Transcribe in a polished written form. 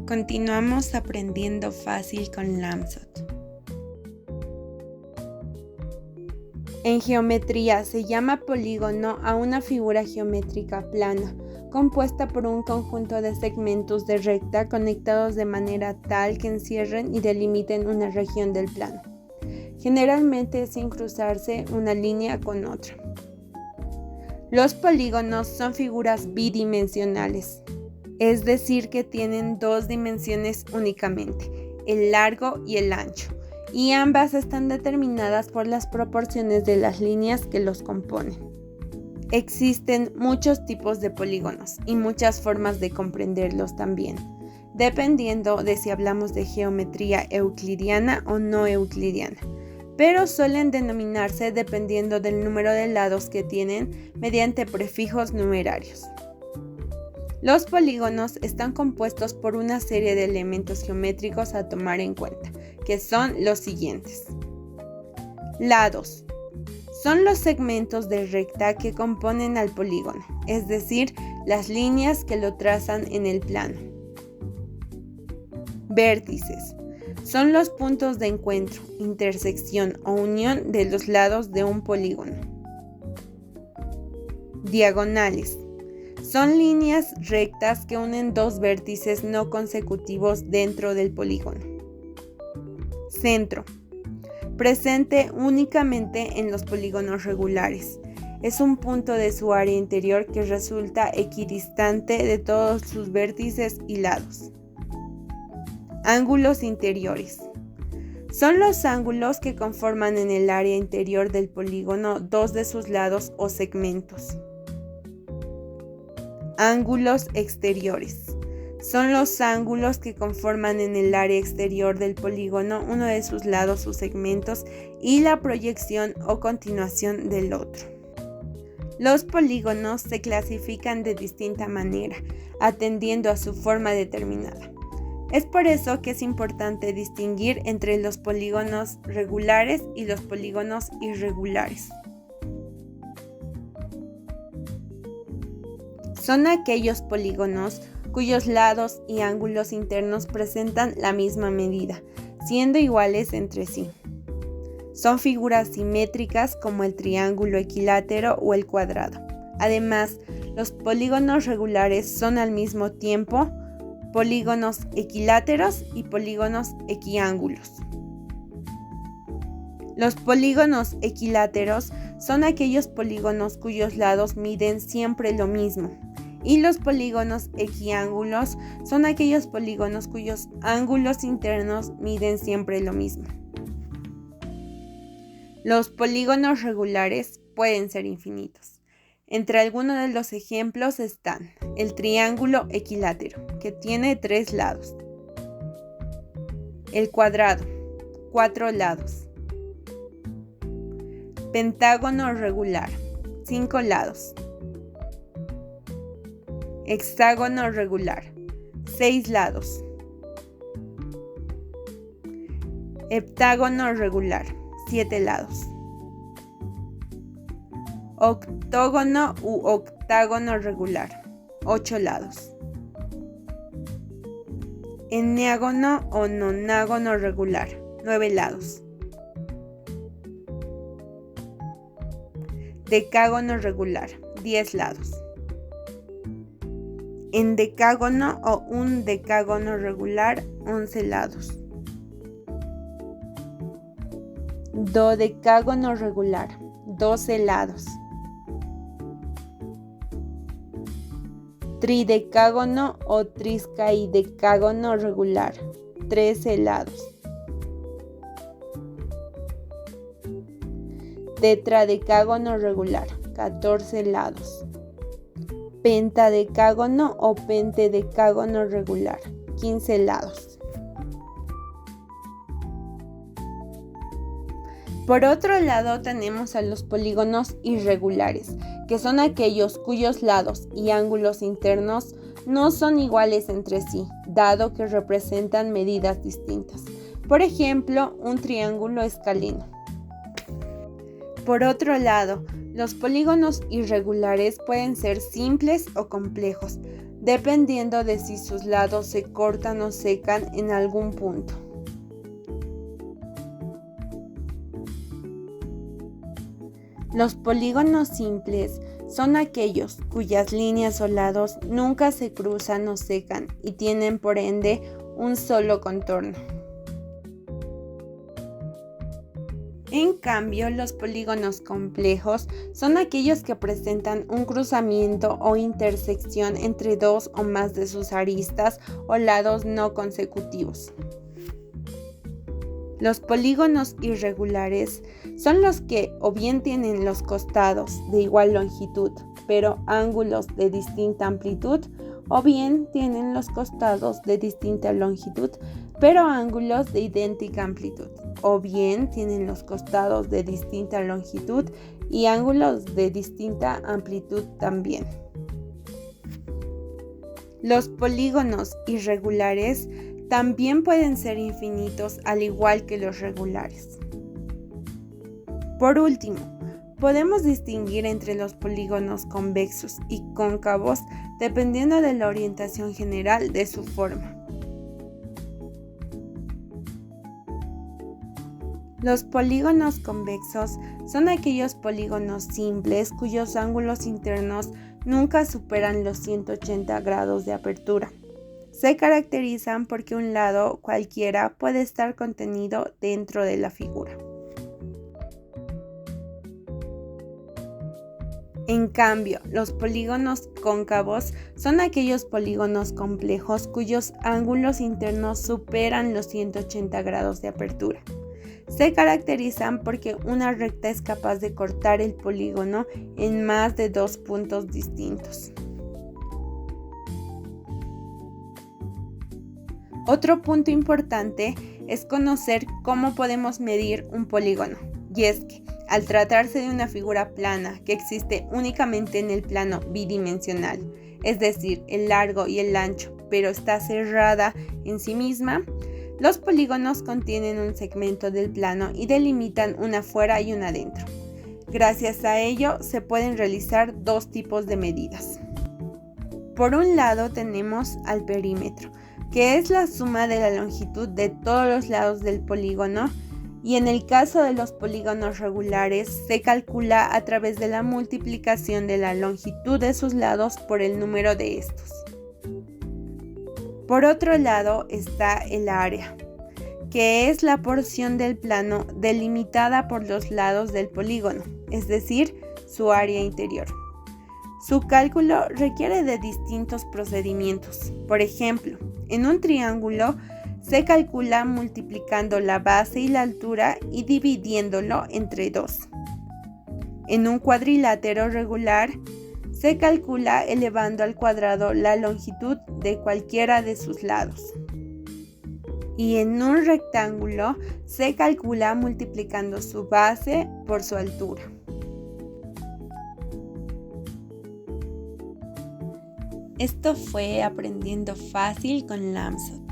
Continuamos aprendiendo fácil con LAMSOT. En geometría se llama polígono a una figura geométrica plana, compuesta por un conjunto de segmentos de recta conectados de manera tal que encierren y delimiten una región del plano, generalmente sin cruzarse una línea con otra. Los polígonos son figuras bidimensionales, es decir que tienen dos dimensiones únicamente, el largo y el ancho, y ambas están determinadas por las proporciones de las líneas que los componen. Existen muchos tipos de polígonos y muchas formas de comprenderlos también, dependiendo de si hablamos de geometría euclidiana o no euclidiana, pero suelen denominarse dependiendo del número de lados que tienen mediante prefijos numerarios. Los polígonos están compuestos por una serie de elementos geométricos a tomar en cuenta, que son los siguientes. Lados. Son los segmentos de recta que componen al polígono, es decir, las líneas que lo trazan en el plano. Vértices. Son los puntos de encuentro, intersección o unión de los lados de un polígono. Diagonales. Son líneas rectas que unen dos vértices no consecutivos dentro del polígono. Centro. Presente únicamente en los polígonos regulares. Es un punto de su área interior que resulta equidistante de todos sus vértices y lados. Ángulos interiores. Son los ángulos que conforman en el área interior del polígono dos de sus lados o segmentos. Ángulos exteriores. Son los ángulos que conforman en el área exterior del polígono uno de sus lados o segmentos y la proyección o continuación del otro. Los polígonos se clasifican de distinta manera, atendiendo a su forma determinada. Es por eso que es importante distinguir entre los polígonos regulares y los polígonos irregulares. Son aquellos polígonos cuyos lados y ángulos internos presentan la misma medida, siendo iguales entre sí. Son figuras simétricas como el triángulo equilátero o el cuadrado. Además, los polígonos regulares son al mismo tiempo polígonos equiláteros y polígonos equiángulos. Los polígonos equiláteros son aquellos polígonos cuyos lados miden siempre lo mismo, y los polígonos equiángulos son aquellos polígonos cuyos ángulos internos miden siempre lo mismo. Los polígonos regulares pueden ser infinitos. Entre algunos de los ejemplos están el triángulo equilátero, que tiene 3 lados. El cuadrado, 4 lados. Pentágono regular, 5 lados. Hexágono regular, 6 lados. Heptágono regular, 7 lados. Octógono u octágono regular, 8 lados. Eneágono o nonágono regular, 9 lados. Decágono regular, 10 lados. Endecágono o undecágono regular, 11 lados. Dodecágono regular, 12 lados. Tridecágono o triscaidecágono regular, 13 lados. Tetradecágono regular, 14 lados. Pentadecágono o pentedecágono regular, 15 lados. Por otro lado tenemos a los polígonos irregulares, que son aquellos cuyos lados y ángulos internos no son iguales entre sí, dado que representan medidas distintas. Por ejemplo, un triángulo escaleno. Por otro lado, los polígonos irregulares pueden ser simples o complejos, dependiendo de si sus lados se cortan o secan en algún punto. Los polígonos simples son aquellos cuyas líneas o lados nunca se cruzan o secan y tienen por ende un solo contorno. En cambio, los polígonos complejos son aquellos que presentan un cruzamiento o intersección entre dos o más de sus aristas o lados no consecutivos. Los polígonos irregulares son los que o bien tienen los costados de igual longitud, pero ángulos de distinta amplitud, o bien tienen los costados de distinta longitud, pero ángulos de idéntica amplitud, o bien tienen los costados de distinta longitud y ángulos de distinta amplitud también. Los polígonos irregulares también pueden ser infinitos al igual que los regulares. Por último, podemos distinguir entre los polígonos convexos y cóncavos dependiendo de la orientación general de su forma. Los polígonos convexos son aquellos polígonos simples cuyos ángulos internos nunca superan los 180 grados de apertura. Se caracterizan porque un lado cualquiera puede estar contenido dentro de la figura. En cambio, los polígonos cóncavos son aquellos polígonos complejos cuyos ángulos internos superan los 180 grados de apertura. Se caracterizan porque una recta es capaz de cortar el polígono en más de dos puntos distintos. Otro punto importante es conocer cómo podemos medir un polígono, y es que, al tratarse de una figura plana que existe únicamente en el plano bidimensional, es decir, el largo y el ancho, pero está cerrada en sí misma, los polígonos contienen un segmento del plano y delimitan una afuera y una adentro. Gracias a ello se pueden realizar dos tipos de medidas. Por un lado tenemos al perímetro, que es la suma de la longitud de todos los lados del polígono, y en el caso de los polígonos regulares se calcula a través de la multiplicación de la longitud de sus lados por el número de estos. Por otro lado está el área, que es la porción del plano delimitada por los lados del polígono, es decir, su área interior. Su cálculo requiere de distintos procedimientos. Por ejemplo, en un triángulo se calcula multiplicando la base y la altura y dividiéndolo entre 2. En un cuadrilátero regular se calcula elevando al cuadrado la longitud de cualquiera de sus lados. Y en un rectángulo se calcula multiplicando su base por su altura. Esto fue Aprendiendo Fácil con LAMSAT.